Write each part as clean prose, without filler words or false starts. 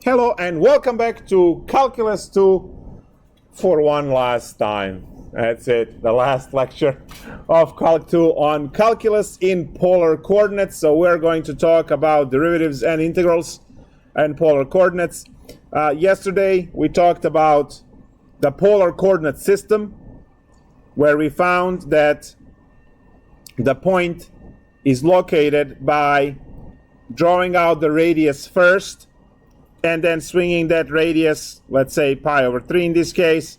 Hello and welcome back to Calculus2 for one last time. That's it, the last lecture of Calc 2 on calculus in polar coordinates. So we're going to talk about derivatives and integrals and polar coordinates. Yesterday we talked about the polar coordinate system, where we found that the point is located by drawing out the radius first and then swinging that radius, let's say pi over 3 in this case,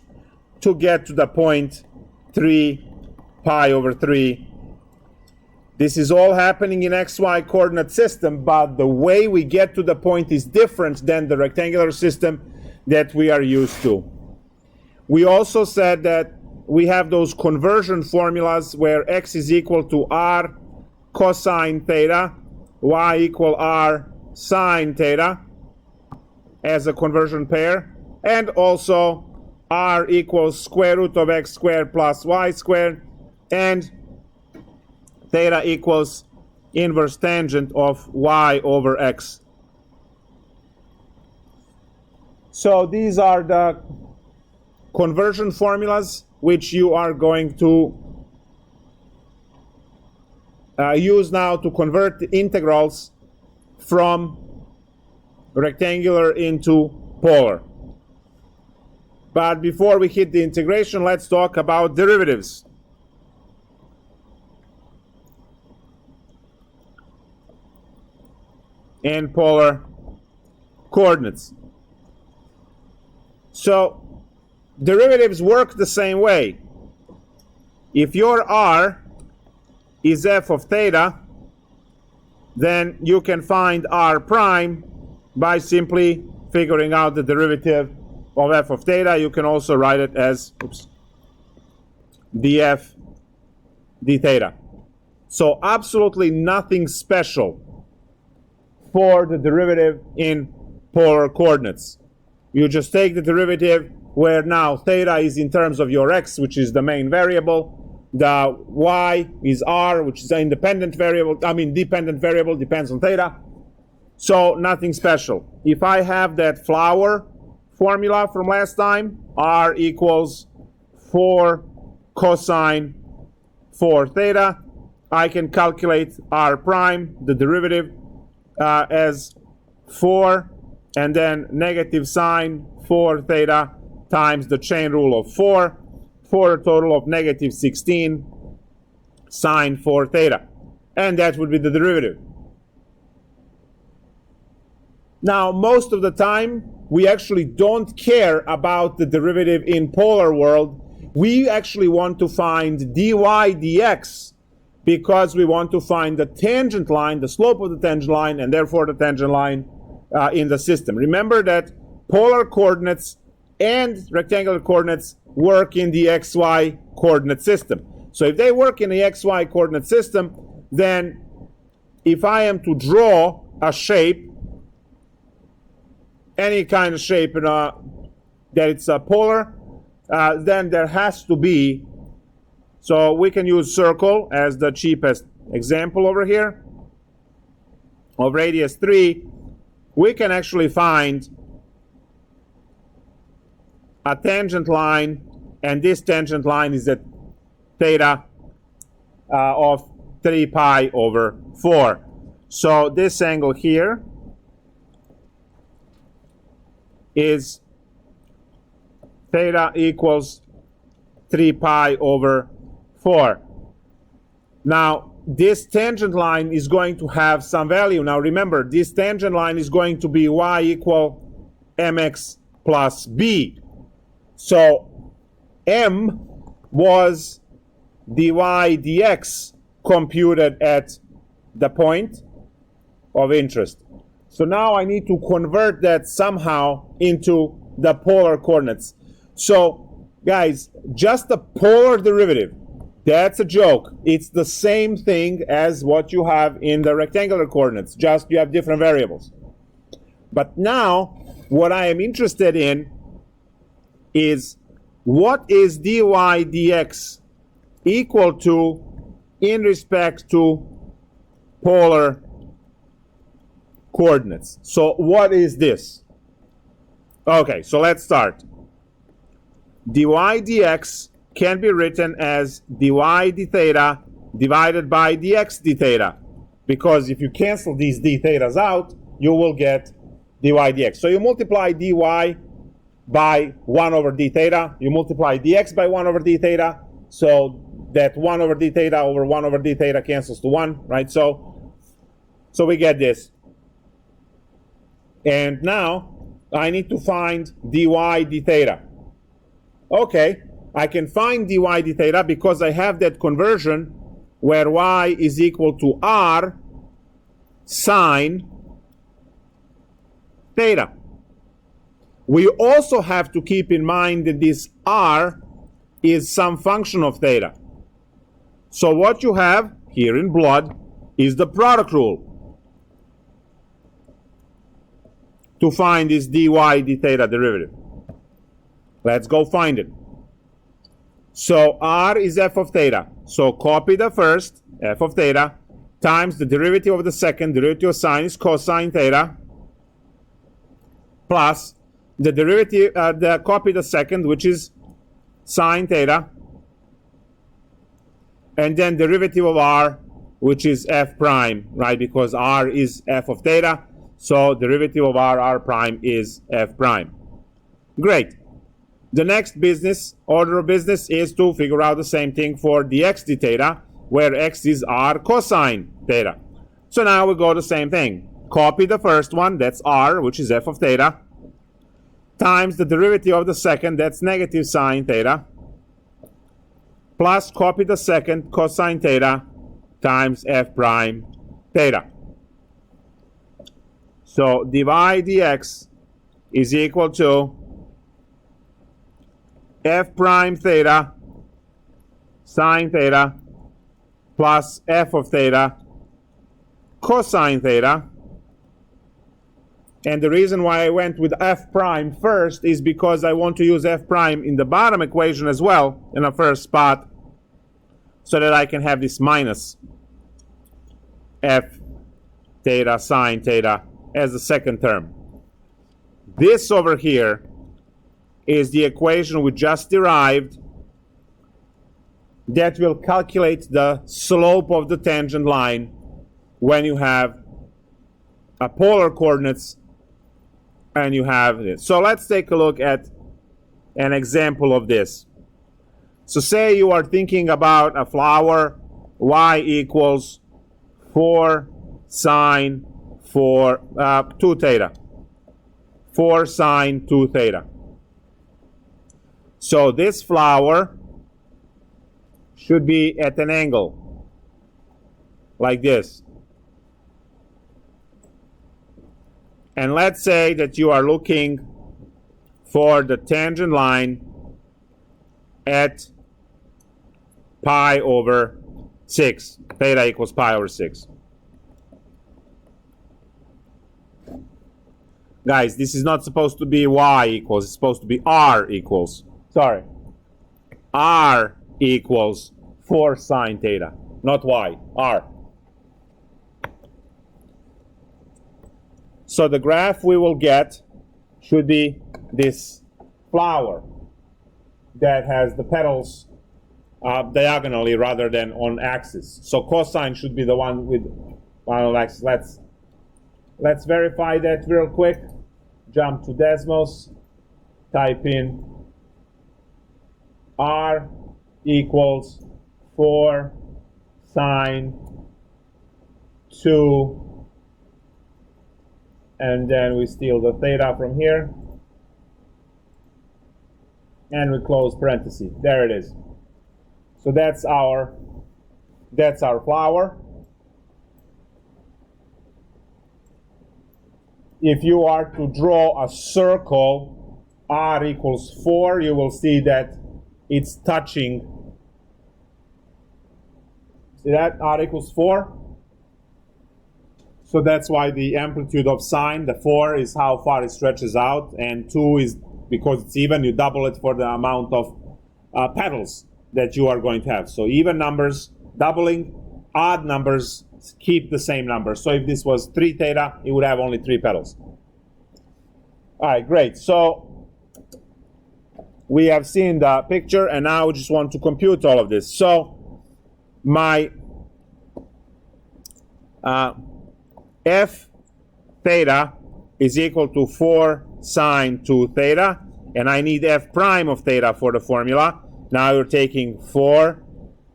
to get to the point 3 pi over 3. This is all happening in xy coordinate system, but the way we get to the point is different than the rectangular system that we are used to. We also said that we have those conversion formulas where x is equal to r cosine theta, y equal r sine theta as a conversion pair, and also r equals square root of x squared plus y squared, and theta equals inverse tangent of y over x. So these are the conversion formulas which you are going to use now to convert the integrals from rectangular into polar. But before we hit the integration, let's talk about derivatives. In polar coordinates. So derivatives work the same way. If your r is f of theta, then you can find r prime by simply figuring out the derivative of f of theta. You can also write it as df d theta. So absolutely nothing special for the derivative in polar coordinates. You just take the derivative where now theta is in terms of your x, which is the main variable. The y is r, which is an dependent variable, depends on theta. So nothing special. If I have that flower formula from last time, r equals 4 cosine 4 theta, I can calculate r prime, the derivative, as 4 and then negative sine 4 theta times the chain rule of 4 for a total of negative 16 sine 4 theta. And that would be the derivative. Now, most of the time, we actually don't care about the derivative in polar world. We actually want to find dy dx because we want to find the tangent line, the slope of the tangent line, and therefore the tangent line in the system. Remember that polar coordinates and rectangular coordinates work in the xy coordinate system. So if they work in the xy coordinate system, then if I am to draw a shape, any kind of shape that it's polar, then there has to be, so we can use circle as the cheapest example over here, of radius 3. We can actually find a tangent line, and this tangent line is at theta of 3 pi over 4. So this angle here is theta equals 3 pi over 4. Now, this tangent line is going to have some value. Now, remember, this tangent line is going to be y equal mx plus b. So, m was dy dx computed at the point of interest. So now I need to convert that somehow into the polar coordinates. So, guys, just the polar derivative, that's a joke. It's the same thing as what you have in the rectangular coordinates, just you have different variables. But now, what I am interested in is what is dy dx equal to in respect to polar coordinates. So what is this? Okay, so let's start. dy dx can be written as dy d theta divided by dx d theta, because if you cancel these d thetas out, you will get dy dx. So you multiply dy by 1 over d theta, you multiply dx by 1 over d theta, so that 1 over d theta over 1 over d theta cancels to 1, right? So we get this. And now I need to find dy d theta. Okay, I can find dy d theta because I have that conversion where y is equal to r sine theta. We also have to keep in mind that this r is some function of theta. So what you have here in blood is the product rule to find this dy d theta derivative. Let's go find it. So r is f of theta. So copy the first, f of theta, times the derivative of the second, derivative of sine is cosine theta, plus the derivative, copy the second, which is sine theta, and then derivative of r, which is f prime, right? Because r is f of theta, so derivative of r prime is f prime. Great. The next order of business is to figure out the same thing for dx d theta, where x is r cosine theta. So now we go the same thing. Copy the first one, that's r, which is f of theta, times the derivative of the second, that's negative sine theta, plus copy the second, cosine theta, times f prime theta. So dy dx is equal to f prime theta sine theta plus f of theta cosine theta. And the reason why I went with f prime first is because I want to use f prime in the bottom equation as well in the first spot, so that I can have this minus f theta sine theta as the second term. This over here is the equation we just derived that will calculate the slope of the tangent line when you have a polar coordinates and you have this. So let's take a look at an example of this. So say you are thinking about a flower, y equals 4 sine 2 theta. 4 sine 2 theta. So this flower should be at an angle like this. And let's say that you are looking for the tangent line at pi over 6. Theta equals pi over 6. Guys, this is not supposed to be y equals, it's supposed to be r equals. Sorry. R equals 4 sine theta, not y, r. So the graph we will get should be this flower that has the petals diagonally rather than on axis. So cosine should be the one with on axis. Let's verify that real quick. Jump to Desmos, type in r equals 4 sine 2, and then we steal the theta from here, and we close parentheses. There it is. So that's our flower. If you are to draw a circle, r equals 4, you will see that it's touching. See that? R equals 4. So that's why the amplitude of sine, the 4 is how far it stretches out, and 2 is because it's even, you double it for the amount of petals that you are going to have. So even numbers doubling, odd numbers keep the same number. So if this was 3 theta, it would have only 3 petals. All right, great. So we have seen the picture, and now we just want to compute all of this. So my f theta is equal to 4 sine 2 theta, and I need f prime of theta for the formula. Now you're taking 4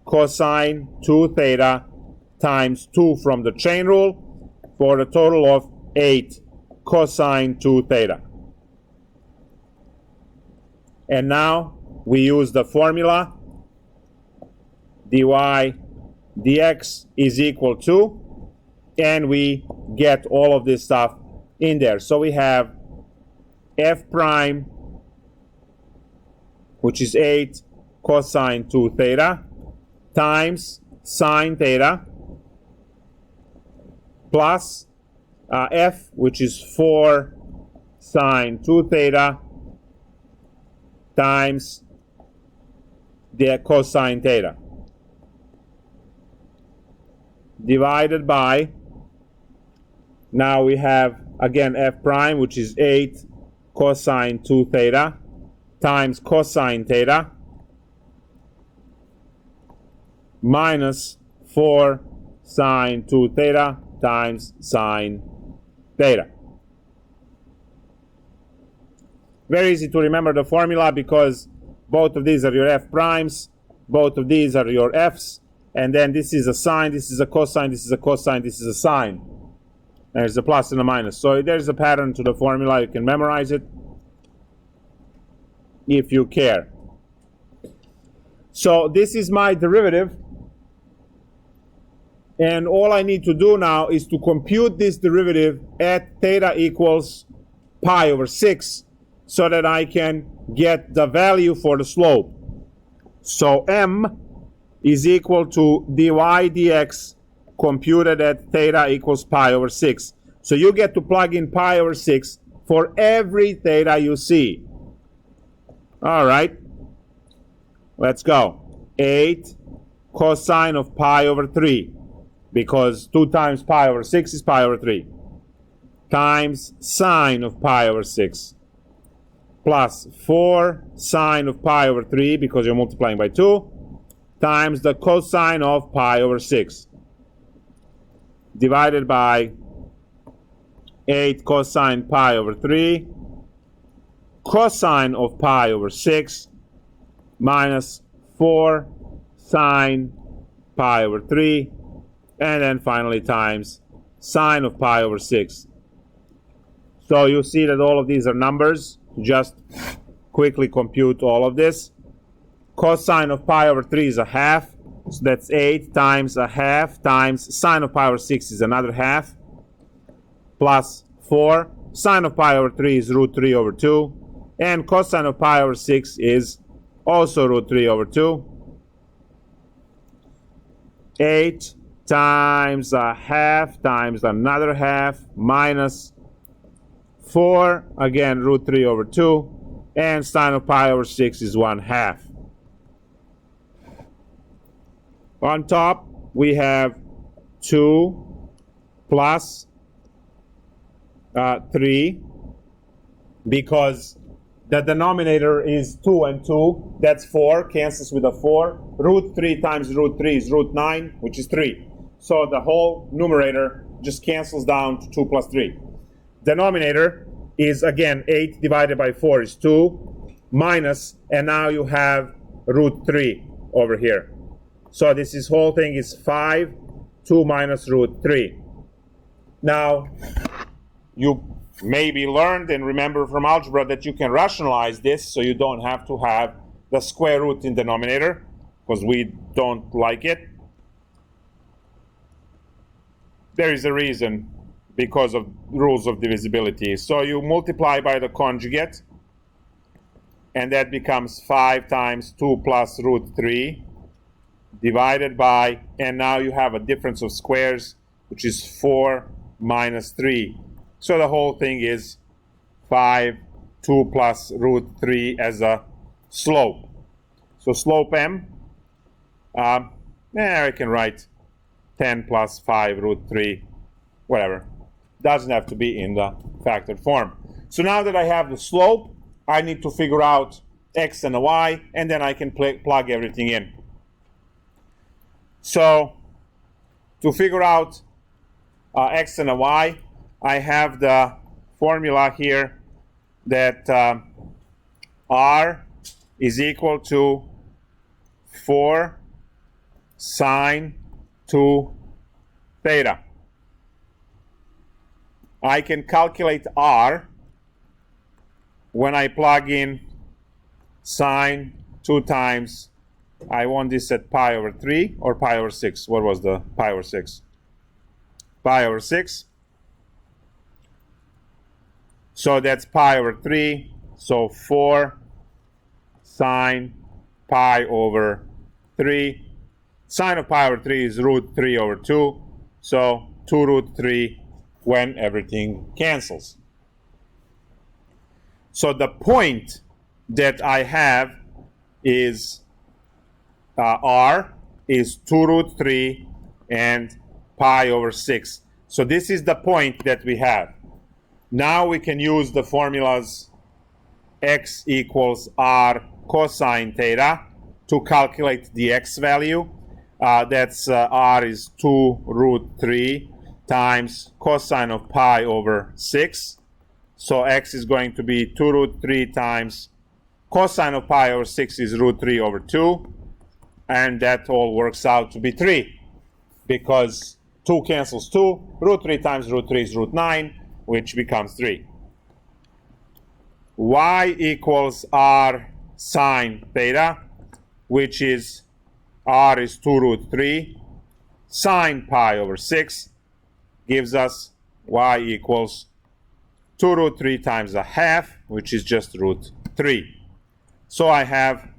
cosine 2 theta times 2 from the chain rule for the total of 8 cosine 2 theta. And now we use the formula dy dx is equal to, and we get all of this stuff in there. So we have f prime, which is 8 cosine 2 theta, times sine theta, plus f, which is 4 sine 2 theta, times the cosine theta, divided by, now we have again f prime, which is 8 cosine 2 theta, times cosine theta, minus 4 sine 2 theta times sine theta. Very easy to remember the formula because both of these are your f primes, both of these are your f's, and then this is a sine, this is a cosine, this is a cosine, this is a sine. There's a plus and a minus. So there's a pattern to the formula. You can memorize it if you care. So this is my derivative. And all I need to do now is to compute this derivative at theta equals pi over 6 so that I can get the value for the slope. So m is equal to dy dx computed at theta equals pi over 6. So you get to plug in pi over 6 for every theta you see. All right, let's go. 8 cosine of pi over 3, because 2 times pi over 6 is pi over 3, times sine of pi over 6, plus 4 sine of pi over 3, because you're multiplying by 2, times the cosine of pi over 6, divided by 8 cosine pi over 3, cosine of pi over 6, minus 4 sine pi over 3, and then finally times sine of pi over 6. So you see that all of these are numbers. Just quickly compute all of this. Cosine of pi over 3 is a half, so that's 8 times a half times sine of pi over 6 is another half, plus 4. Sine of pi over 3 is root 3 over 2, and cosine of pi over 6 is also root 3 over 2. 8 times a half times another half, minus 4, again root 3 over 2, and sine of pi over 6 is 1/2. On top we have 2 plus 3, because the denominator is 2 and 2, that's 4, cancels with a 4. Root 3 times root 3 is root 9, which is 3. So the whole numerator just cancels down to 2 plus 3. Denominator is again 8 divided by 4 is 2, minus, and now you have root 3 over here. So this whole thing is 5, 2 minus root 3. Now, you maybe learned and remember from algebra that you can rationalize this, so you don't have to have the square root in denominator, because we don't like it. There is a reason, because of rules of divisibility. So you multiply by the conjugate, and that becomes 5 times 2 plus root 3, divided by, and now you have a difference of squares, which is 4 minus 3. So the whole thing is 5, 2 plus root 3 as a slope. So slope m, I can write 10 plus 5 root 3, whatever. Doesn't have to be in the factored form. So now that I have the slope, I need to figure out x and a y, and then I can plug everything in. So to figure out x and a y, I have the formula here that r is equal to 4 sine 2 theta. I can calculate r when I plug in sine 2 times, I want this at pi over 3 or pi over 6. What was the pi over 6? Pi over 6. So that's pi over 3. So 4 sine pi over 3. Sine of pi over 3 is root 3 over 2. So 2 root 3 when everything cancels. So the point that I have is r is 2 root 3 and pi over 6. So this is the point that we have. Now we can use the formulas x equals r cosine theta to calculate the x value. That's r is 2 root 3 times cosine of pi over 6. So x is going to be 2 root 3 times cosine of pi over 6 is root 3 over 2. And that all works out to be 3. Because 2 cancels 2. Root 3 times root 3 is root 9, which becomes 3. Y equals r sine theta, which is r is 2 root 3 sine pi over 6, gives us y equals 2 root 3 times a half, which is just root 3. So I have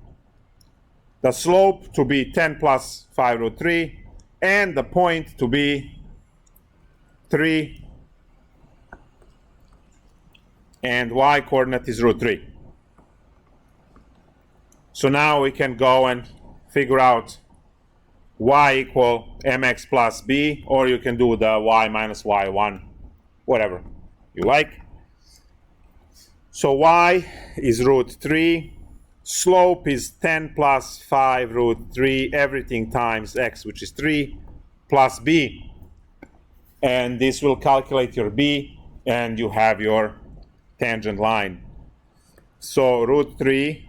the slope to be 10 plus 5 root 3, and the point to be 3, and y coordinate is root 3. So now we can go and figure out y equal mx plus b, or you can do the y minus y1, whatever you like. So y is root 3, slope is 10 plus 5 root 3, everything times x, which is 3, plus b. And this will calculate your b, and you have your tangent line. So root 3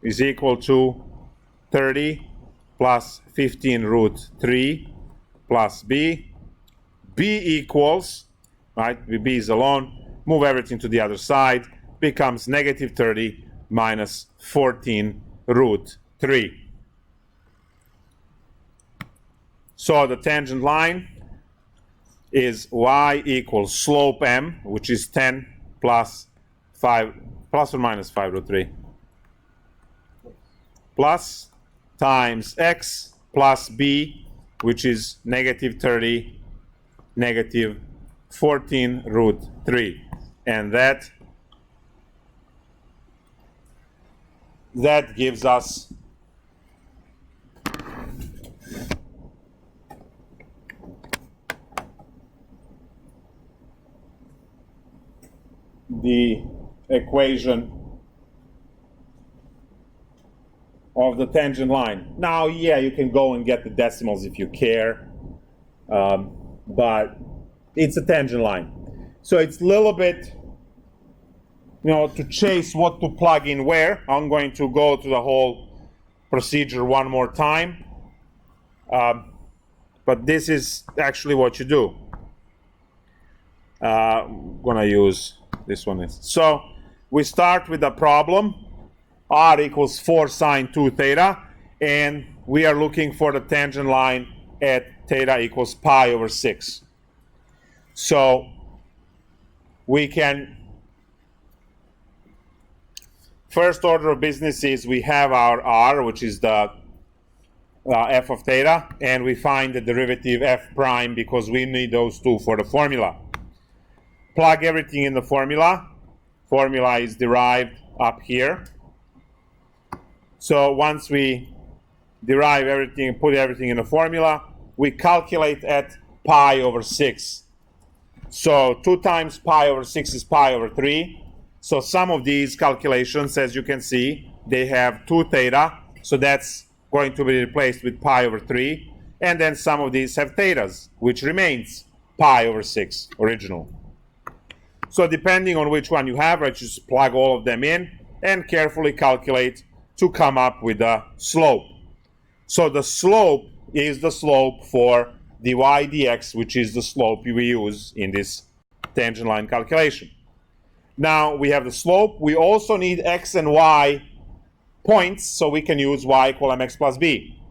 is equal to 30 plus 15 root 3 plus b. B equals, right, b is alone, move everything to the other side, becomes negative 30 minus 14 root 3. So the tangent line is y equals slope m, which is 10 plus 5, plus or minus 5 root 3, plus times x plus b, which is negative 30, negative 14 root 3. And that gives us the equation of the tangent line. Now, yeah, you can go and get the decimals if you care, but it's a tangent line. So it's a little bit, to chase what to plug in where. I'm going to go to the whole procedure one more time. But this is actually what you do. I'm going to use this one. So we start with the problem. R equals 4 sine 2 theta. And we are looking for the tangent line at theta equals pi over 6. So we can, first order of business is we have our r, which is the f of theta, and we find the derivative f prime because we need those two for the formula. Plug everything in the formula. Formula is derived up here. So once we derive everything and put everything in the formula, we calculate at pi over 6. So 2 times pi over 6 is pi over 3. So some of these calculations, as you can see, they have 2 theta, so that's going to be replaced with pi over 3, and then some of these have thetas, which remains pi over 6, original. So depending on which one you have, right, just plug all of them in and carefully calculate to come up with the slope. So the slope is the slope for dy dx, which is the slope we use in this tangent line calculation. Now we have the slope. We also need x and y points, so we can use y equal mx plus b.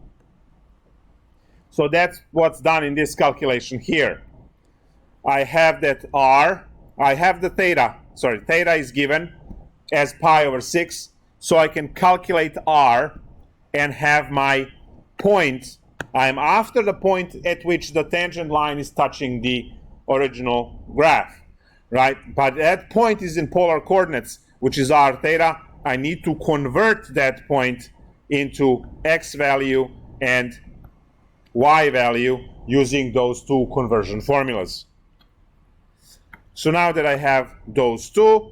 So that's what's done in this calculation here. I have that r, I have the theta, theta is given as pi over 6, so I can calculate r and have my point. I'm after the point at which the tangent line is touching the original graph, right? But that point is in polar coordinates, which is r theta. I need to convert that point into x value and y value using those 2 conversion formulas. So now that I have those 2,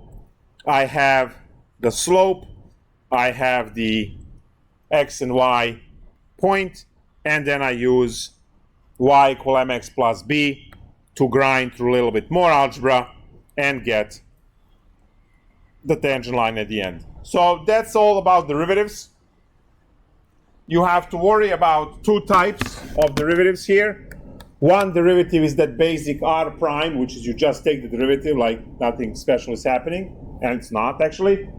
I have the slope, I have the x and y point, and then I use y equal mx plus b to grind through a little bit more algebra and get the tangent line at the end. So that's all about derivatives. You have to worry about 2 types of derivatives here. One derivative is that basic r prime, which is you just take the derivative like nothing special is happening, and it's not actually.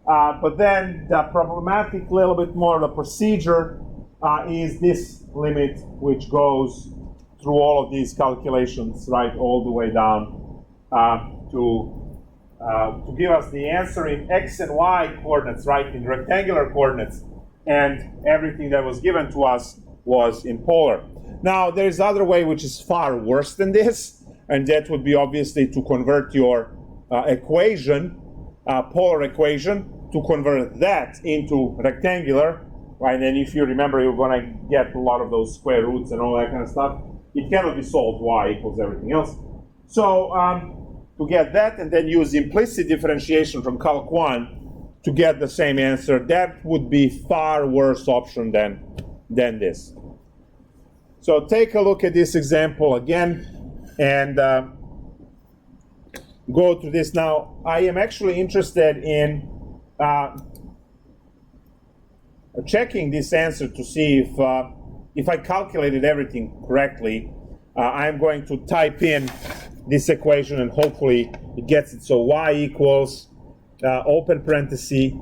But then the problematic little bit more, the procedure is this limit, which goes through all of these calculations, right, all the way down to give us the answer in x and y coordinates, right, in rectangular coordinates, and everything that was given to us was in polar. Now, there's other way which is far worse than this, and that would be obviously to convert your equation, polar equation, to convert that into rectangular, right? And if you remember, you're going to get a lot of those square roots and all that kind of stuff. It cannot be solved, y equals everything else. So to get that and then use implicit differentiation from Calc 1 to get the same answer, that would be far worse option than this. So take a look at this example again and go through this. Now, I am actually interested in checking this answer to see if I calculated everything correctly. I'm going to type in this equation and hopefully it gets it. So y equals open parenthesis.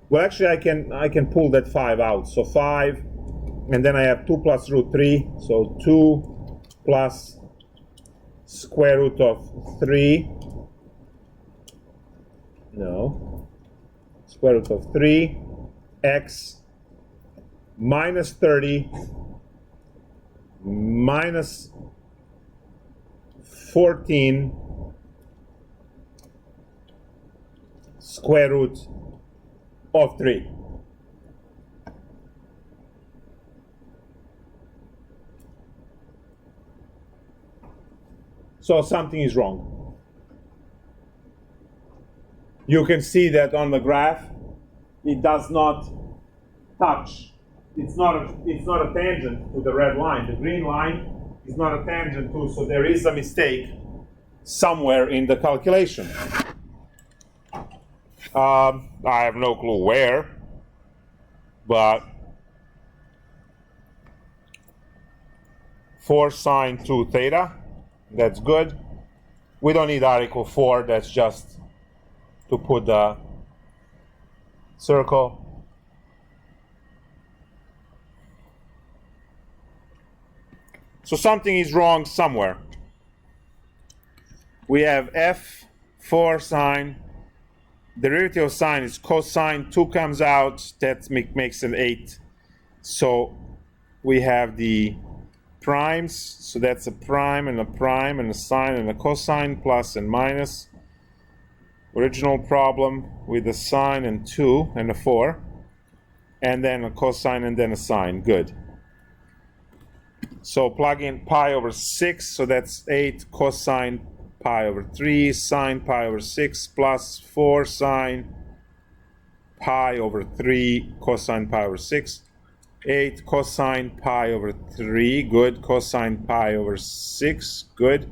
Well, actually, I can pull that 5 out. So 5, and then I have 2 plus root 3. So 2 plus square root of 3. No. Square root of 3. X minus 30 minus 14 square root of 3. So something is wrong. You can see that on the graph. It does not touch. It's not a tangent to the red line. The green line is not a tangent to, so there is a mistake somewhere in the calculation. I have no clue where, but 4 sine 2 theta, that's good. We don't need r equal 4, that's just to put the circle. So something is wrong somewhere. We have f 4 sine. Derivative of sine is cosine. 2 comes out. That makes an 8. So we have the primes. So that's a prime and a sine and a cosine, plus and minus. Original problem with a sine and 2 and a 4. And then a cosine and then a sine. Good. So plug in pi over 6. So that's 8 cosine pi over 3 sine pi over 6 plus 4 sine pi over 3 cosine pi over 6. 8 cosine pi over 3, good. Cosine pi over 6, good.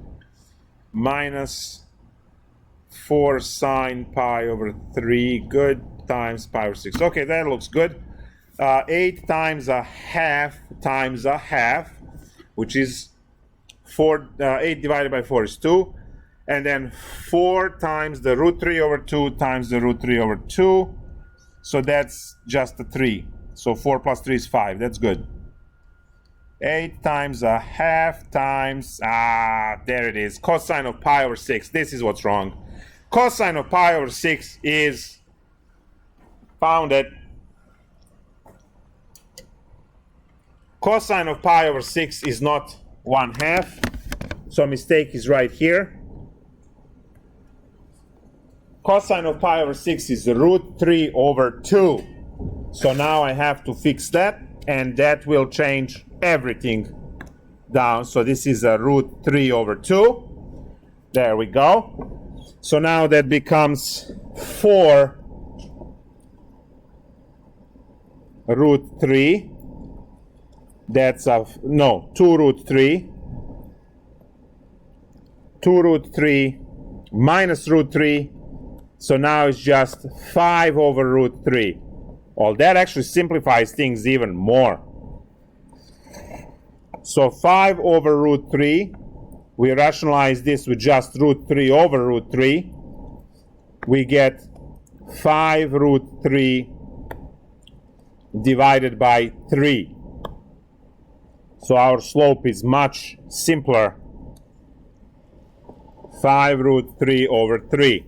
Minus 4 sine pi over 3, good, times pi over 6. Okay, that looks good. 8 times a half, which is 8 divided by 4 is 2. And then 4 times the root 3 over 2 times the root 3 over 2. So that's just a 3. So 4 plus 3 is 5. That's good. 8 times a half times, there it is, cosine of pi over 6. This is what's wrong. Cosine of pi over 6 is, found it. Cosine of pi over 6 is not 1/2. So mistake is right here. Cosine of pi over 6 is root 3 over 2. So now I have to fix that, and that will change everything down. So this is a root 3 over 2. There we go. So now that becomes 4 root 3. That's 2 root 3. 2 root 3 minus root 3. So now it's just 5 over root 3. Well, that actually simplifies things even more. So 5 over root 3. We rationalize this with just root 3 over root 3. We get 5 root 3 divided by 3. So our slope is much simpler. 5 root 3 over 3.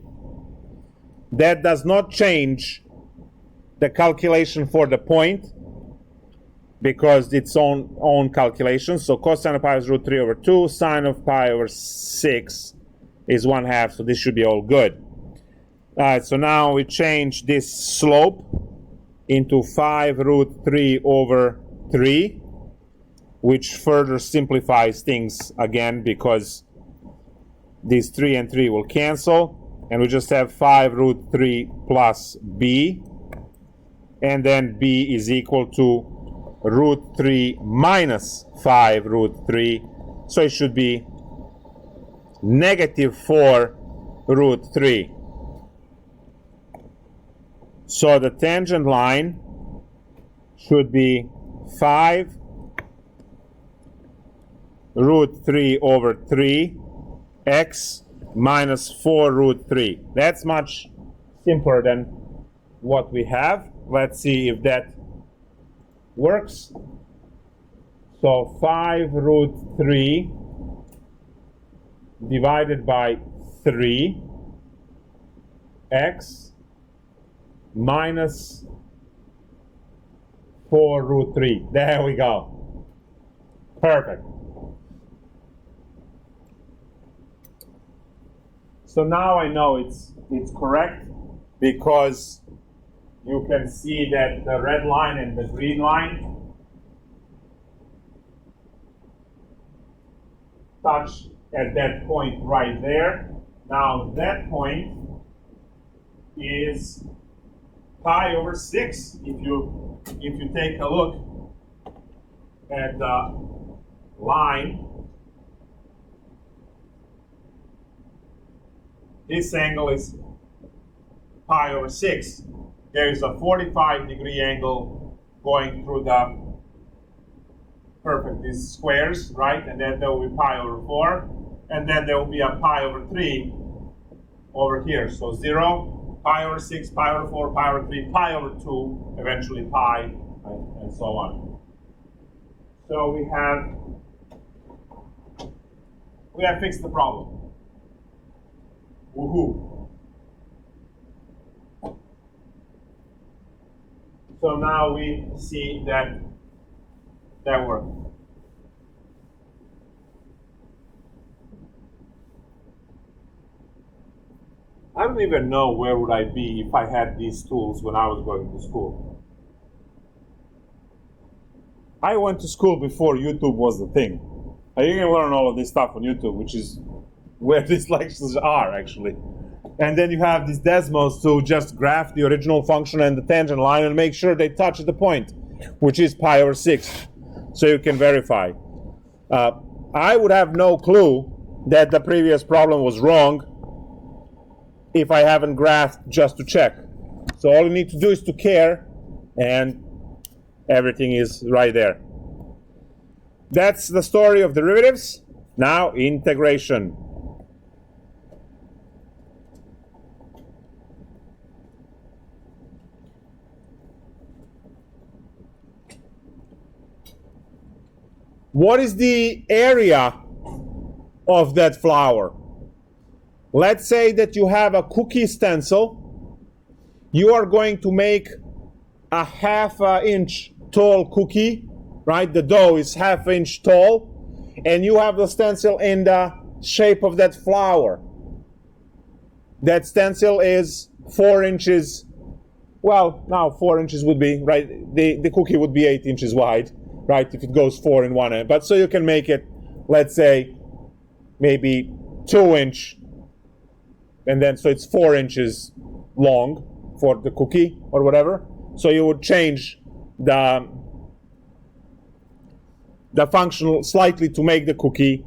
That does not change the calculation for the point, because it's own calculation. So cosine of pi is root 3 over 2. Sine of pi over 6 is 1/2. So this should be all good. All right, so now we change this slope into 5 root 3 over 3, which further simplifies things again, because these 3 and 3 will cancel. And we just have 5 root 3 plus b. And then b is equal to root 3 minus 5 root 3. So it should be negative 4 root 3. So the tangent line should be 5 root 3 over 3 x minus 4 root 3. That's much simpler than what we have. Let's see if that works. So 5 root 3 divided by 3 x minus 4 root 3. There we go. Perfect. So now I know it's correct, because you can see that the red line and the green line touch at that point right there. Now that point is pi over 6. If you take a look at the line, this angle is pi over 6. There is a 45-degree angle going through these squares, right? And then there will be pi over 4. And then there will be a pi over 3 over here. So 0, pi over 6, pi over 4, pi over 3, pi over 2, eventually pi, right? And so on. So we have fixed the problem. Woohoo! So now we see that worked. I don't even know where would I be if I had these tools when I was going to school. I went to school before YouTube was the thing. You can learn all of this stuff on YouTube, which is where these lectures are, actually. And then you have these Desmos to just graph the original function and the tangent line and make sure they touch the point, which is pi over 6, so you can verify. I would have no clue that the previous problem was wrong if I haven't graphed just to check. So all you need to do is to care, and everything is right there. That's the story of derivatives. Now, integration. What is the area of that flower? Let's say that you have a cookie stencil. You are going to make a half-inch tall cookie, right? The dough is half-inch tall, and you have the stencil in the shape of that flower. That stencil is 4 inches. Well, now 4 inches would be, right? The cookie would be 8 inches wide, right? If it goes 4 in one end. But so you can make it, let's say, maybe 2 inch, and then so it's 4 inches long for the cookie or whatever. So you would change the function slightly to make the cookie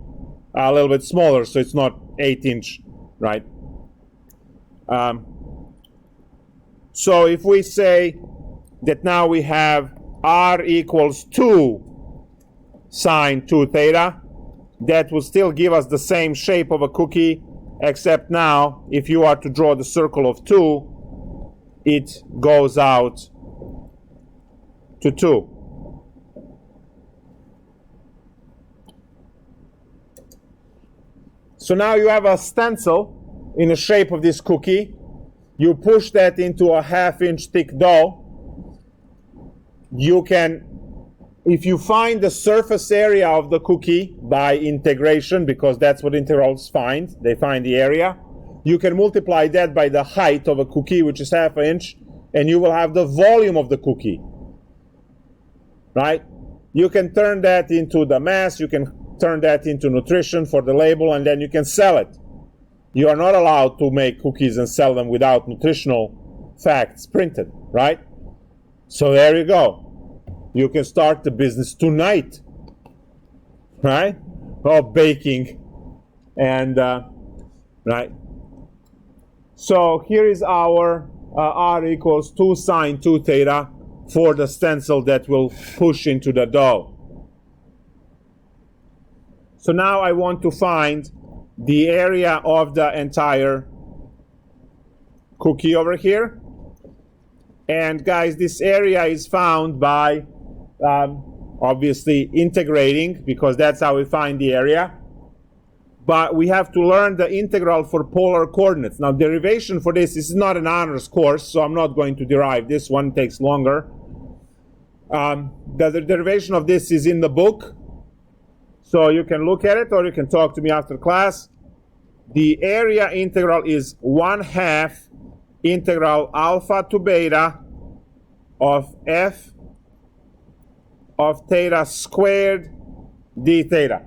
a little bit smaller, so it's not 8 inch, right? So if we say that now we have r equals 2 sine 2 theta, that will still give us the same shape of a cookie, except now if you are to draw the circle of 2, it goes out to 2. So now you have a stencil in the shape of this cookie. You push that into a half-inch thick dough. You can, if you find the surface area of the cookie by integration, because that's what integrals find, they find the area, you can multiply that by the height of a cookie, which is half an inch, and you will have the volume of the cookie, right? You can turn that into the mass, you can turn that into nutrition for the label, and then you can sell it. You are not allowed to make cookies and sell them without nutritional facts printed, right? So there you go. You can start the business tonight, right? Of baking, and right. So here is our r equals 2 sine 2 theta for the stencil that will push into the dough. So now I want to find the area of the entire cookie over here. And guys, this area is found by obviously integrating, because that's how we find the area. But we have to learn the integral for polar coordinates. Now, derivation for this is not an honors course, so I'm not going to derive this one. It takes longer. The derivation of this is in the book, so you can look at it, or you can talk to me after class. The area integral is 1/2 integral alpha to beta of f of theta squared d theta.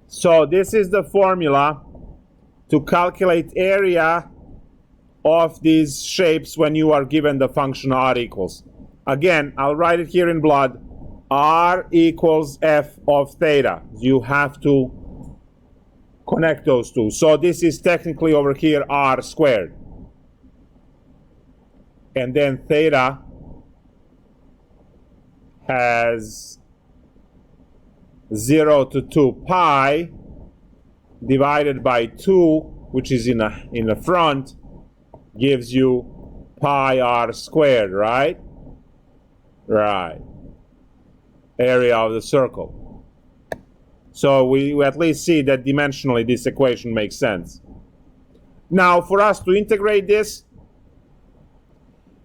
So this is the formula to calculate area of these shapes when you are given the function r equals. Again, I'll write it here in blood. R equals f of theta. You have to connect those two. So this is technically over here r squared. And then theta has 0 to 2 pi divided by 2, which is in the front, gives you pi r squared, right? Right. Area of the circle. So we at least see that dimensionally this equation makes sense. Now, for us to integrate this,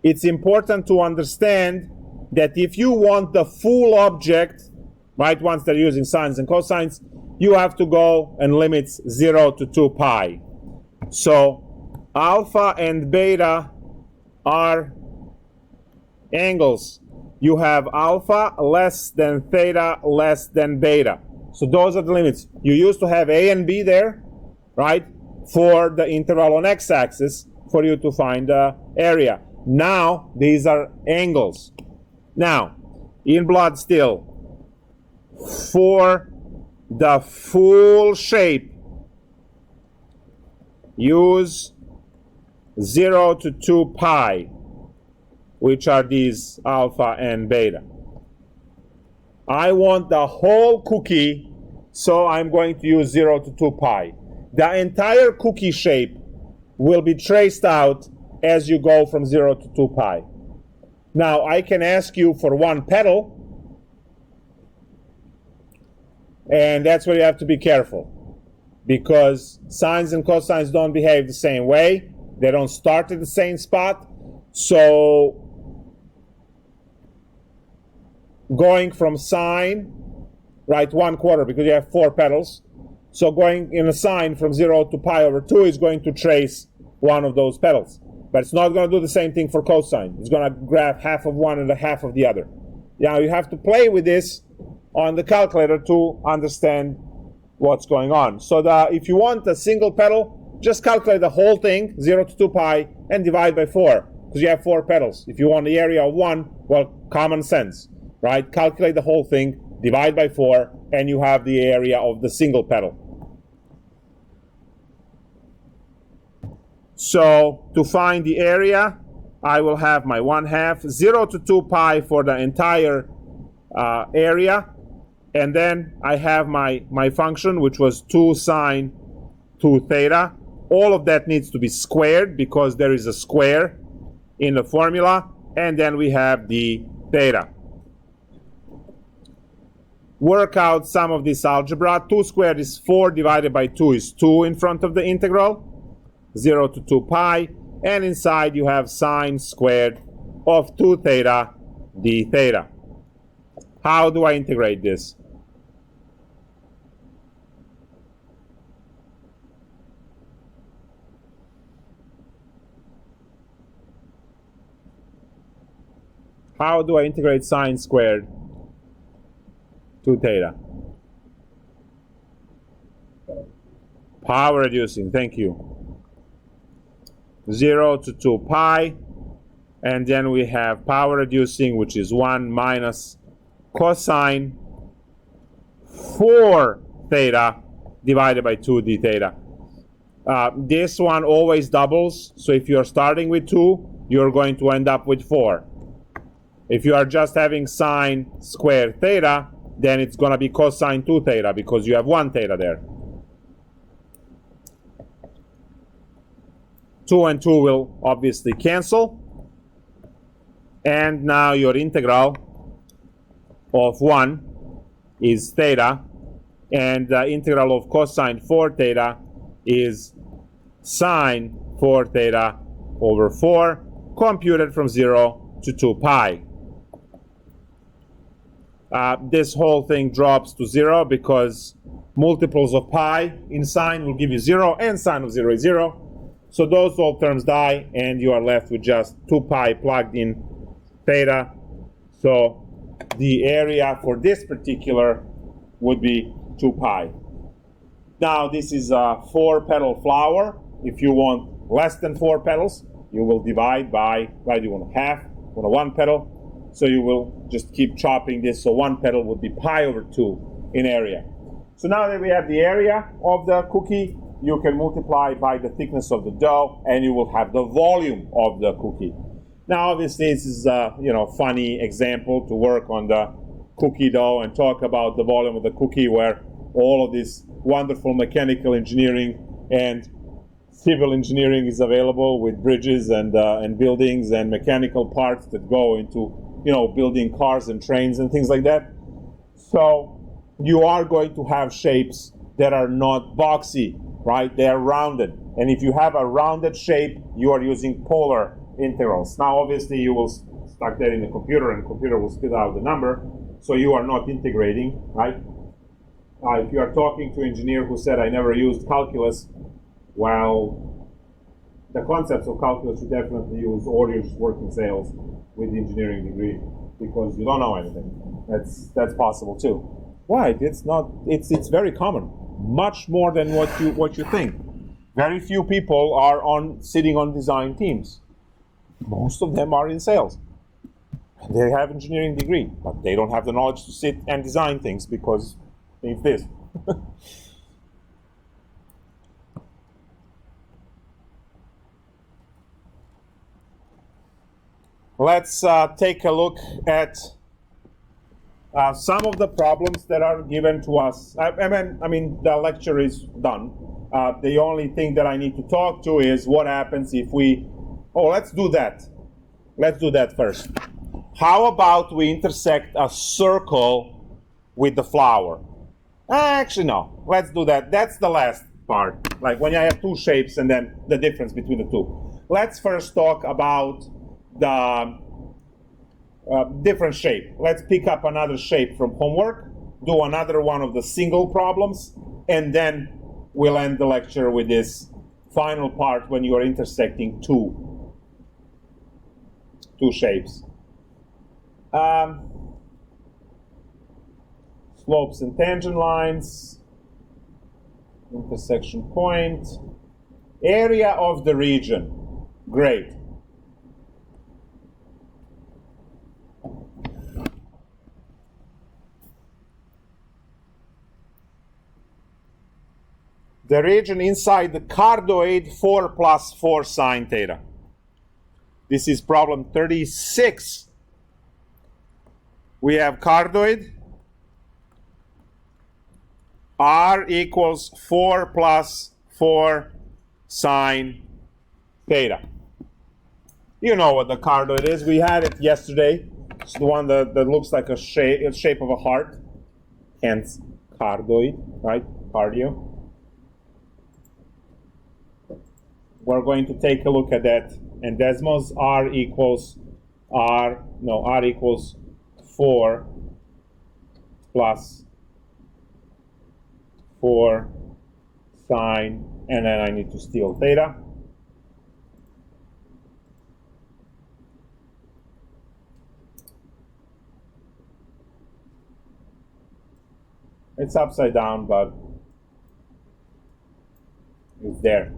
it's important to understand that if you want the full object, right, once they're using sines and cosines, you have to go and limits 0 to 2 pi. So alpha and beta are angles. You have alpha less than theta less than beta. So those are the limits. You used to have a and b there, right, for the interval on x-axis for you to find the area. Now these are angles. Now, in blood still, for the full shape, use 0 to 2 pi, which are these alpha and beta. I want the whole cookie, so I'm going to use 0 to 2 pi. The entire cookie shape will be traced out as you go from 0 to 2 pi. Now, I can ask you for one petal, and that's where you have to be careful, because sines and cosines don't behave the same way. They don't start at the same spot. So going from sine, right, 1/4, because you have 4 petals. So going in a sine from 0 to pi over 2 is going to trace one of those petals. But it's not going to do the same thing for cosine. It's going to grab half of one and a half of the other. Now you have to play with this on the calculator to understand what's going on. So if you want a single petal, just calculate the whole thing, 0 to 2 pi, and divide by 4, because you have 4 petals. If you want the area of 1, well, common sense, right? Calculate the whole thing, divide by 4, and you have the area of the single petal. So to find the area, I will have my 1/2, 0 to 2 pi for the entire area, and then I have my function, which was 2 sine 2 theta. All of that needs to be squared because there is a square in the formula, and then we have the theta. Work out some of this algebra. 2 squared is 4, divided by 2 is 2 in front of the integral, 0 to 2 pi, and inside you have sine squared of 2 theta d theta. How do I integrate this? How do I integrate sine squared 2 theta? Power reducing, thank you. 0 to 2 pi, and then we have power reducing, which is 1 minus cosine 4 theta divided by 2 d theta. This one always doubles, so if you're starting with 2, you're going to end up with 4. If you are just having sine squared theta, then it's going to be cosine 2 theta because you have 1 theta there. 2 and 2 will obviously cancel. And now your integral of 1 is theta, and the integral of cosine 4 theta is sine 4 theta over 4, computed from 0 to 2 pi. This whole thing drops to 0 because multiples of pi in sine will give you 0, and sine of 0 is 0. So those all terms die, and you are left with just 2 pi plugged in theta. So the area for this particular would be 2 pi. Now this is a 4-petal flower. If you want less than 4 petals, you will divide by, right, you want a half, want a 1 petal. So you will just keep chopping this. So 1 petal would be pi over 2 in area. So now that we have the area of the cookie, you can multiply by the thickness of the dough, and you will have the volume of the cookie. Now, obviously, this is a funny example to work on the cookie dough and talk about the volume of the cookie, where all of this wonderful mechanical engineering and civil engineering is available with bridges and buildings and mechanical parts that go into building cars and trains and things like that. So you are going to have shapes that are not boxy, right? They are rounded. And if you have a rounded shape, you are using polar integrals. Now, obviously, you will stuck that in the computer, and the computer will spit out the number. So you are not integrating, right? If you are talking to an engineer who said, I never used calculus, well, the concepts of calculus you definitely use, or you just work in sales with the engineering degree because you don't know anything. That's possible too. Why? It's not. It's very common, much more than what you think. Very few people are sitting on design teams. Most of them are in sales. They have engineering degree, but they don't have the knowledge to sit and design things because it's this. Let's take a look at some of the problems that are given to us. I mean, the lecture is done. The only thing that I need to talk to is what happens if we... Oh, let's do that. Let's do that first. How about we intersect a circle with the flower? Actually, no. Let's do that. That's the last part. Like when I have two shapes and then the difference between the two. Let's first talk about the different shape. Let's pick up another shape from homework, do another one of the single problems, and then we'll end the lecture with this final part when you are intersecting two shapes. Slopes and tangent lines, intersection point, area of the region. Great. The region inside the cardoid 4 plus 4 sine theta. This is problem 36. We have cardoid. R equals 4 plus 4 sine theta. You know what the cardoid is. We had it yesterday. It's the one that looks like a shape of a heart. Hence, cardoid, right? Cardio. We're going to take a look at that. And Desmos, R equals 4 plus 4 sine, and then I need to steal theta. It's upside down, but it's there.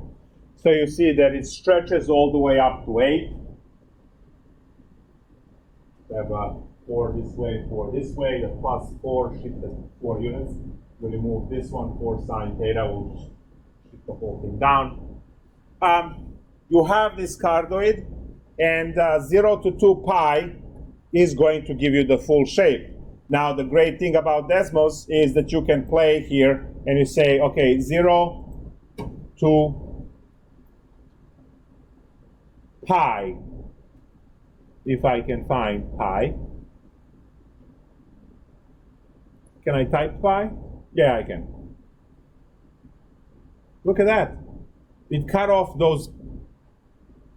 So you see that it stretches all the way up to 8. We have 4 this way, 4 this way. The plus 4 shifted 4 units. We remove this one, 4 sine theta. We'll shift the whole thing down. You have this cardoid, and 0 to 2 pi is going to give you the full shape. Now, the great thing about Desmos is that you can play here, and you say, okay, 0 to pi, if I can find pi. Can I type pi? Yeah, I can. Look at that. It cut off those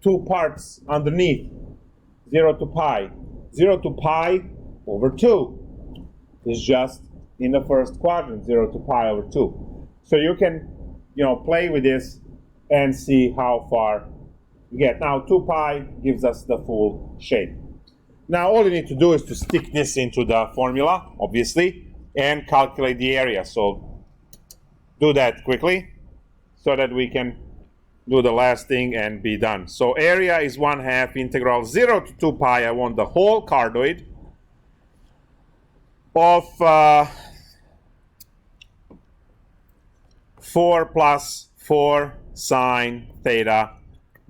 two parts underneath. 0 to pi. 0 to pi over 2 is just in the first quadrant, 0 to pi over 2. So you can, play with this and see how far you get. Now 2 pi gives us the full shape. Now all you need to do is to stick this into the formula, obviously, and calculate the area. So do that quickly so that we can do the last thing and be done. So area is 1/2 integral 0 to 2 pi. I want the whole cardoid of 4 plus 4 sine theta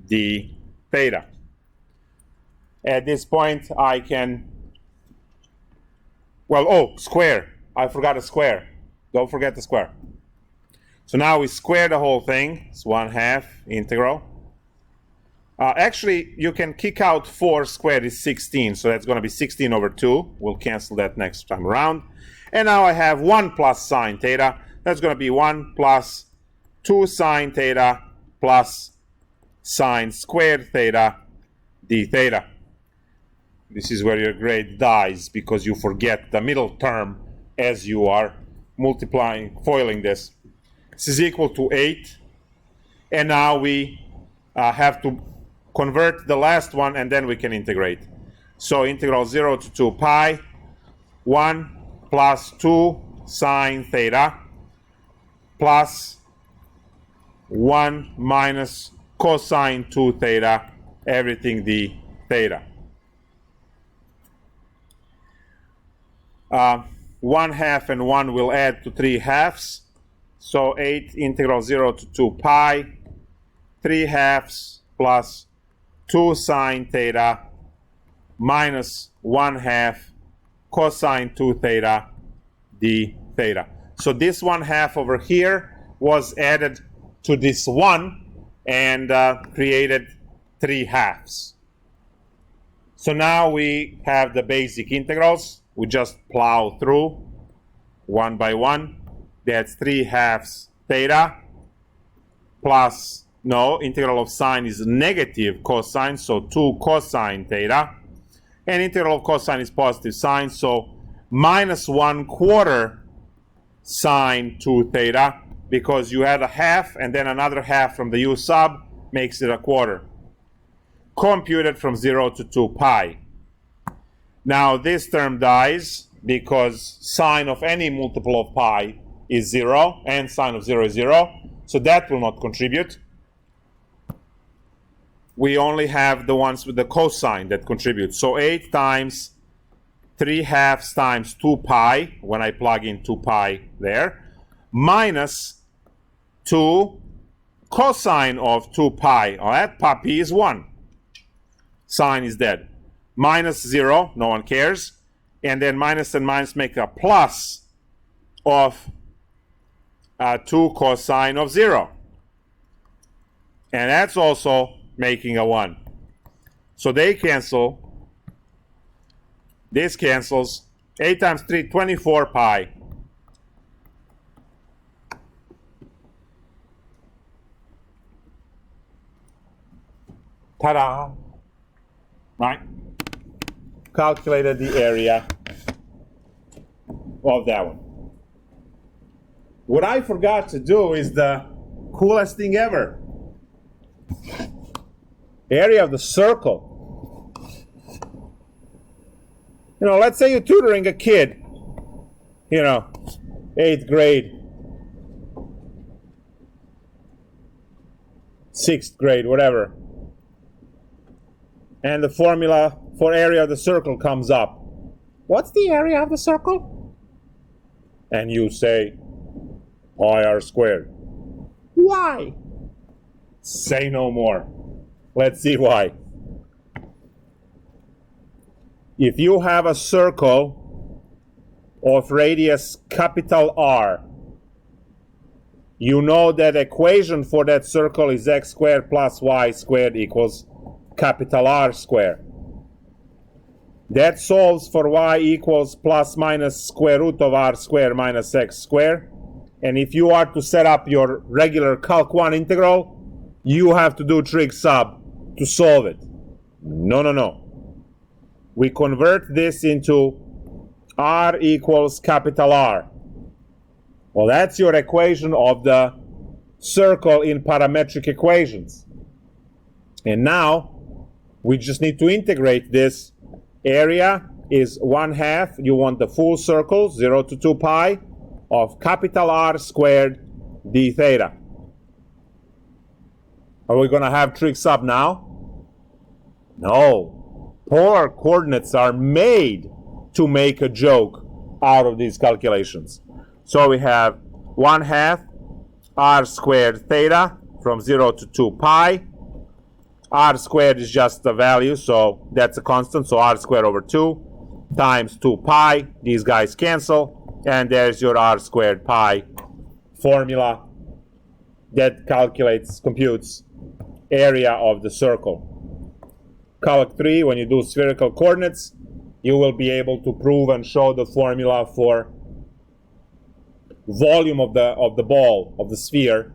d theta. At this point, I can, square. I forgot a square. Don't forget the square. So now we square the whole thing. It's 1/2 integral. Actually, you can kick out 4 squared is 16. So that's going to be 16 over 2. We'll cancel that next time around. And now I have 1 plus sine theta. That's going to be 1 plus 2 sine theta plus sine squared theta d theta. This is where your grade dies because you forget the middle term as you are multiplying, foiling this. This is equal to 8. And now we have to convert the last one, and then we can integrate. So integral 0 to 2 pi 1 plus 2 sine theta plus 1 minus cosine 2 theta, everything d theta. 1/2 and 1 will add to 3/2. So 8 integral 0 to 2 pi 3/2 plus 2 sine theta minus 1/2 cosine 2 theta d theta. So this 1/2 over here was added to this 1 and created 3/2. So now we have the basic integrals. We just plow through one by one. That's 3/2 theta plus, no, integral of sine is negative cosine, so 2 cosine theta. And integral of cosine is positive sine, so minus 1/4 sine 2 theta, because you had a half and then another half from the u sub makes it a quarter. Computed from 0 to 2 pi. Now this term dies because sine of any multiple of pi is 0 and sine of 0 is 0, so that will not contribute. We only have the ones with the cosine that contribute. So 8 times 3/2 times 2 pi, when I plug in 2 pi there, minus 2 cosine of 2 pi. Oh, that puppy is 1. Sine is dead. Minus 0, no one cares. And then minus and minus make a plus of 2 cosine of 0. And that's also making a 1. So they cancel. This cancels. 8 times 3, 24 pi. Ta-da! Right? Calculated the area of that one. What I forgot to do is the coolest thing ever. Area of the circle. You know, let's say you're tutoring a kid, 8th grade, 6th grade, whatever. And the formula for area of the circle comes up. What's the area of the circle? And you say, pi r squared. Why? Say no more. Let's see why. If you have a circle of radius capital R, you know that equation for that circle is x squared plus y squared equals capital R squared. That solves for y equals plus minus square root of r squared minus x squared. And if you are to set up your regular Calc 1 integral, you have to do trig sub to solve it. No. We convert this into r equals capital R. Well, that's your equation of the circle in parametric equations. And now we just need to integrate this. Area is 1/2. You want the full circle, 0 to 2 pi, of capital R squared d theta. Are we going to have trig sub now? No. Polar coordinates are made to make a joke out of these calculations. So we have 1/2 r squared theta from 0 to 2 pi. R squared is just the value, so that's a constant, so r squared over 2 times 2 pi. These guys cancel, and there's your r squared pi formula that computes area of the circle. Calc 3, when you do spherical coordinates, you will be able to prove and show the formula for volume of the ball, of the sphere,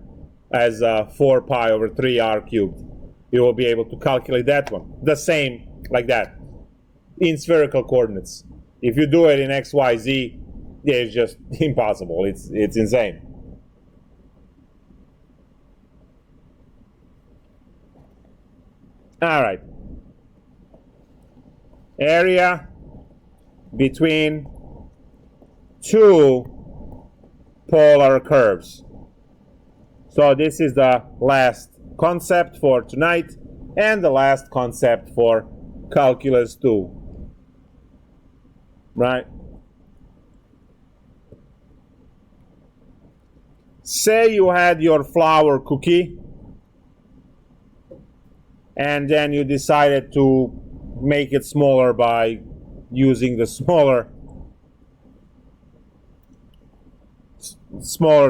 as 4 pi over 3 r cubed. You will be able to calculate that one. The same, like that, in spherical coordinates. If you do it in x, y, z, it's just impossible. It's insane. All right. Area between two polar curves. So this is the last concept for tonight and the last concept for Calculus 2. Right? Say you had your flour cookie and then you decided to make it smaller by using the smaller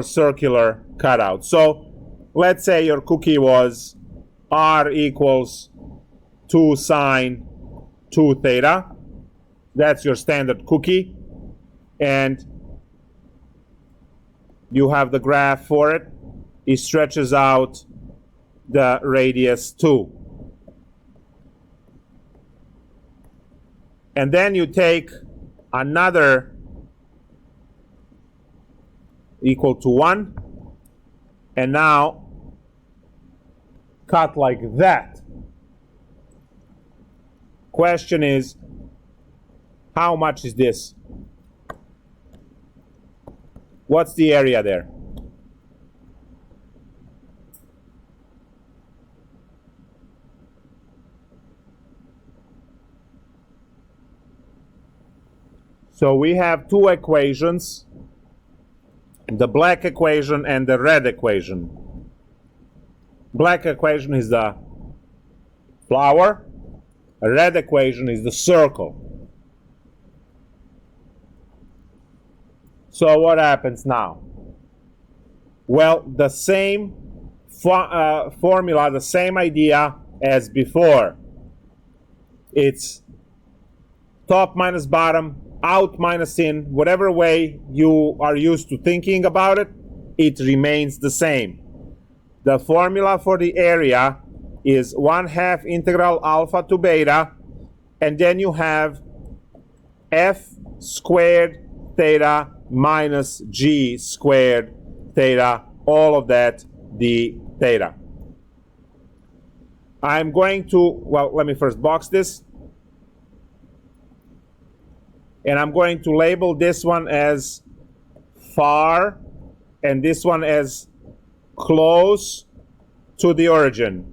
circular cutout. So let's say your cookie was r equals 2 sine 2 theta. That's your standard cookie, and you have the graph for it. It stretches out the radius 2. And then you take another equal to 1, and now cut like that. Question is, how much is this? What's the area there? So we have two equations, the black equation and the red equation. Black equation is the flower, a red equation is the circle. So what happens now? Well, the same formula, the same idea as before. It's top minus bottom, out minus in, whatever way you are used to thinking about it, it remains the same. The formula for the area is 1/2 integral alpha to beta, and then you have f squared theta minus g squared theta, all of that d theta. I'm going to, well, let me first box this. And I'm going to label this one as far and this one as close to the origin,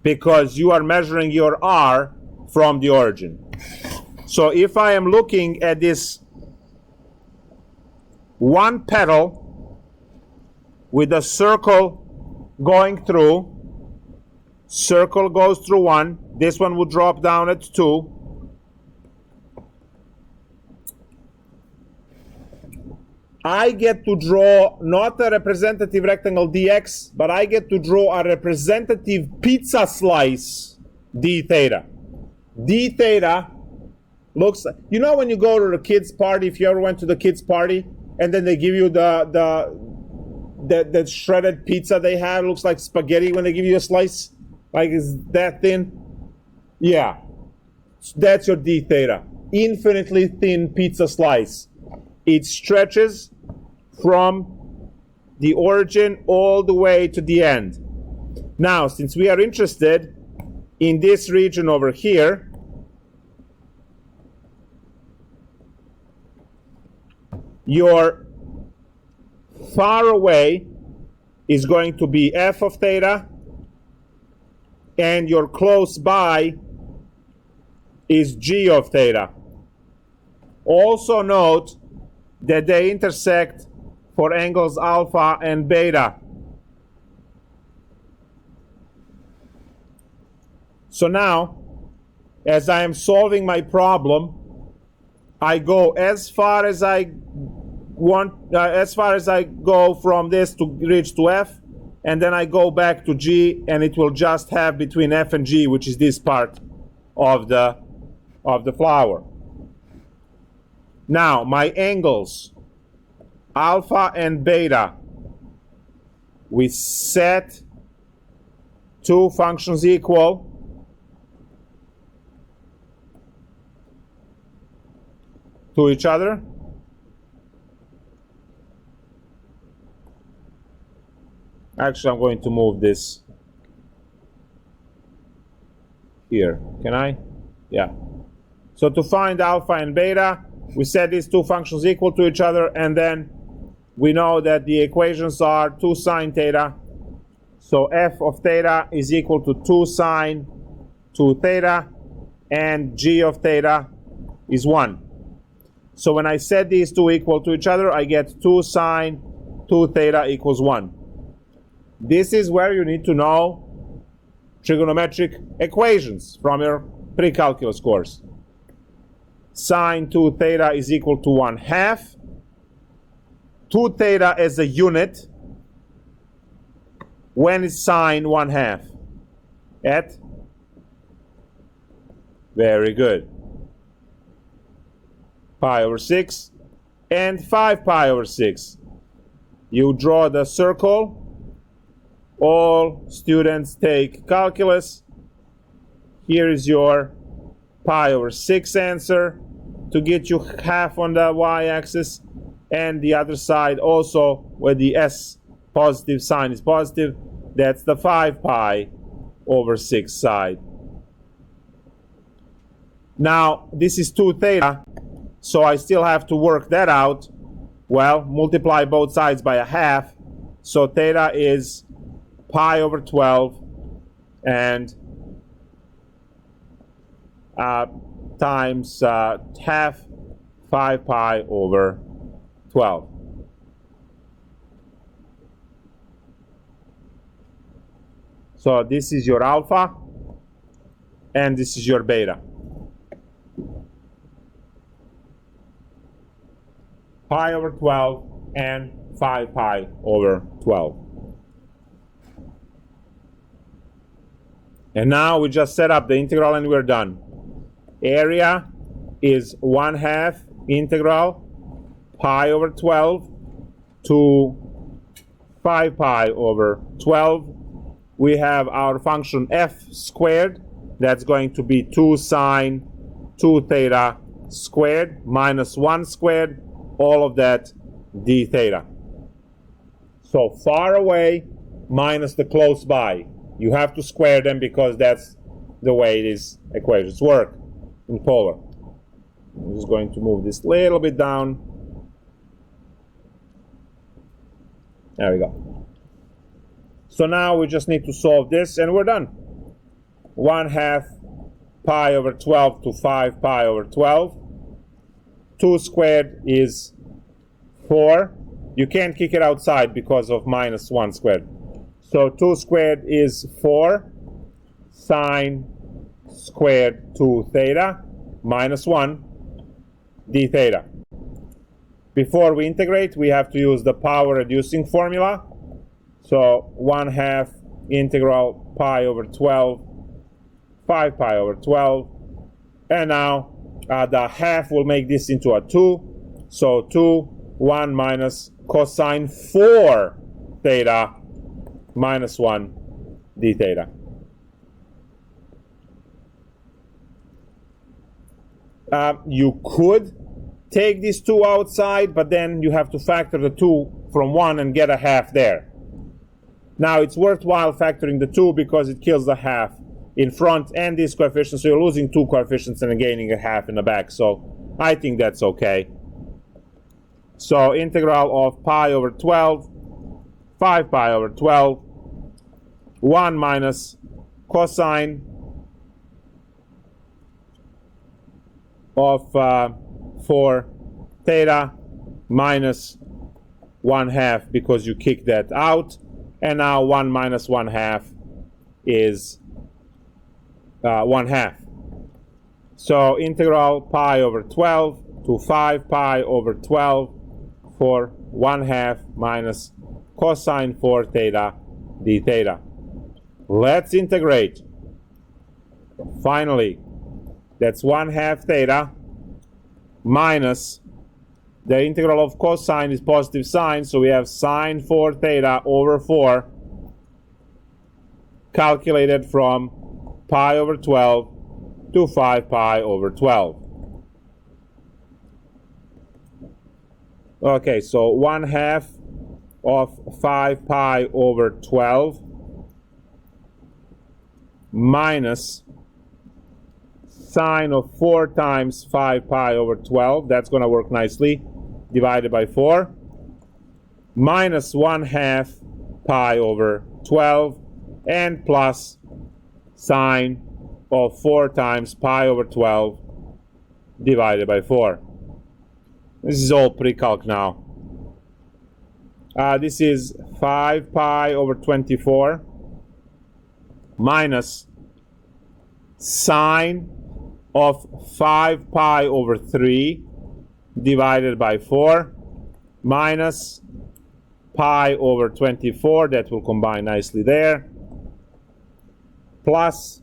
because you are measuring your r from the origin. So if I am looking at this one petal with a circle going through, circle goes through 1, this one would drop down at 2. I get to draw not a representative rectangle dx, but I get to draw a representative pizza slice d theta. D theta looks, you know when you go to the kids' party, if you ever went to the kids' party, and then they give you the shredded pizza they have, it looks like spaghetti when they give you a slice, like it's that thin. Yeah, that's your d theta, infinitely thin pizza slice. It stretches from the origin all the way to the end. Now, since we are interested in this region over here, your far away is going to be f of theta, and your close by is g of theta. Also note that they intersect for angles alpha and beta. So now, as I am solving my problem, I go as far as I want, as far as I go from this to reach to f, and then I go back to g, and it will just have between f and g, which is this part of the flower. Now, my angles, alpha and beta, we set two functions equal. To each other. Actually, I'm going to move this here. Can I? Yeah. So to find alpha and beta, we set these two functions equal to each other, and then we know that the equations are 2 sine theta. So f of theta is equal to 2 sine 2 theta, and g of theta is 1. So when I set these two equal to each other, I get 2 sine 2 theta equals 1. This is where you need to know trigonometric equations from your pre-calculus course. Sine 2 theta is equal to 1/2. 2 theta as a unit. When is sine 1/2? At? Very good. Pi over 6 and 5 pi over 6. You draw the circle. All students take calculus. Here is your pi over 6 answer to get you half on the y-axis, and the other side also where the s positive sign is positive, that's the 5 pi over 6 side. Now this is 2 theta, so I still have to work that out. Well, multiply both sides by 1/2, so theta is pi over 12 and times half 5 pi over 12. So this is your alpha and this is your beta. Pi over 12 and 5 pi over 12. And now we just set up the integral and we're done. Area is 1/2 integral pi over 12 to 5 pi over 12. We have our function f squared. That's going to be 2 sine 2 theta squared minus 1 squared. All of that d theta. So far away minus the close by. You have to square them because that's the way these equations work in polar. I'm just going to move this a little bit down. There we go. So now we just need to solve this and we're done. 1/2 pi over 12 to 5 pi over 12. 2 squared is 4. You can't kick it outside because of minus 1 squared. So 2 squared is 4 sine squared 2 theta minus 1 d theta. Before we integrate, we have to use the power reducing formula. So 1/2 integral pi over 12, 5 pi over 12. And now the half will make this into a 2. So 2, 1 minus cosine 4 theta minus 1 d theta. You could take these 2 outside, but then you have to factor the 2 from 1 and get a half there. Now it's worthwhile factoring the 2 because it kills the half in front and this coefficient, so you're losing 2 coefficients and gaining a half in the back. So I think that's okay. So integral of pi over 12, 5 pi over 12, 1 minus cosine of 4 theta minus 1/2 because you kick that out. And now 1 minus 1/2 is 1/2. So integral pi over 12 to 5 pi over 12 for 1/2 minus cosine 4 theta d theta. Let's integrate. Finally, that's 1/2 theta minus the integral of cosine is positive sine, so we have sine 4 theta over 4 calculated from pi over 12 to 5 pi over 12. Okay, so 1/2 of 5 pi over 12 minus sine of 4 times 5 pi over 12, that's going to work nicely, divided by 4, minus 1/2 pi over 12, and plus sine of 4 times pi over 12 divided by 4. This is all pre-calc now. This is 5 pi over 24 minus sine of 5 pi over 3 divided by 4 minus pi over 24, that will combine nicely there, plus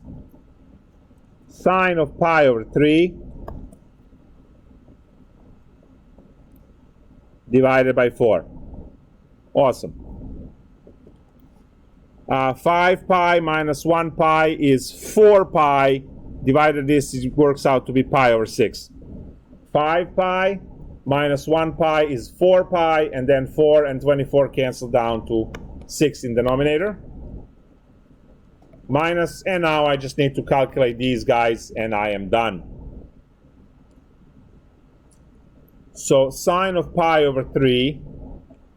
sine of pi over 3 divided by 4. Awesome. 5 pi minus 1 pi is 4 pi. Divided this, it works out to be pi over 6. 5 pi minus 1 pi is 4 pi, and then 4 and 24 cancel down to 6 in denominator. Minus, and now I just need to calculate these guys, and I am done. So sine of pi over 3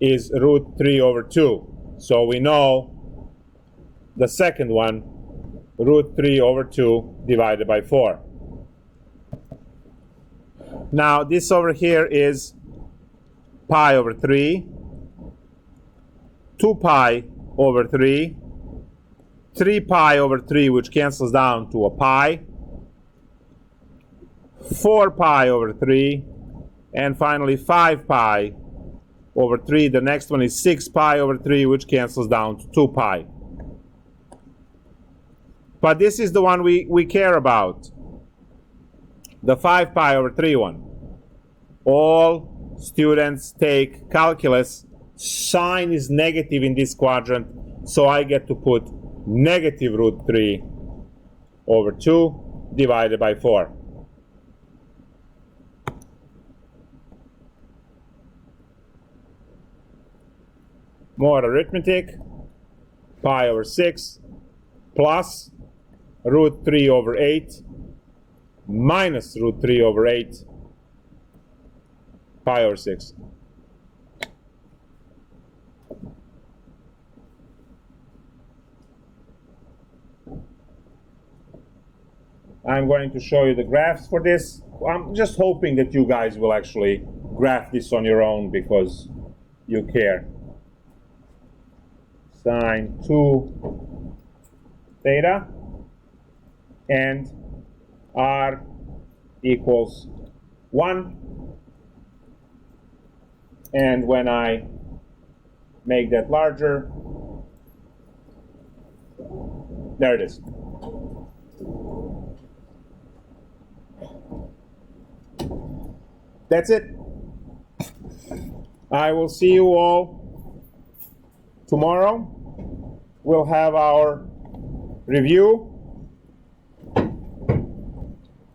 is root 3 over 2. So we know the second one, root 3 over 2 divided by 4. Now this over here is pi over 3, 2 pi over 3, 3 pi over 3, which cancels down to a pi, 4 pi over 3, and finally 5 pi over 3. The next one is 6 pi over 3, which cancels down to 2 pi. But this is the one we care about, the 5 pi over 3 one. All students take calculus. Sine is negative in this quadrant, so I get to put negative root 3 over 2 divided by 4. More arithmetic. Pi over 6 plus root 3 over 8 minus root 3 over 8 pi over 6. I'm going to show you the graphs for this. I'm just hoping that you guys will actually graph this on your own because you care. Sine 2 theta and r equals 1. And when I make that larger, there it is. That's it. I will see you all tomorrow. We'll have our review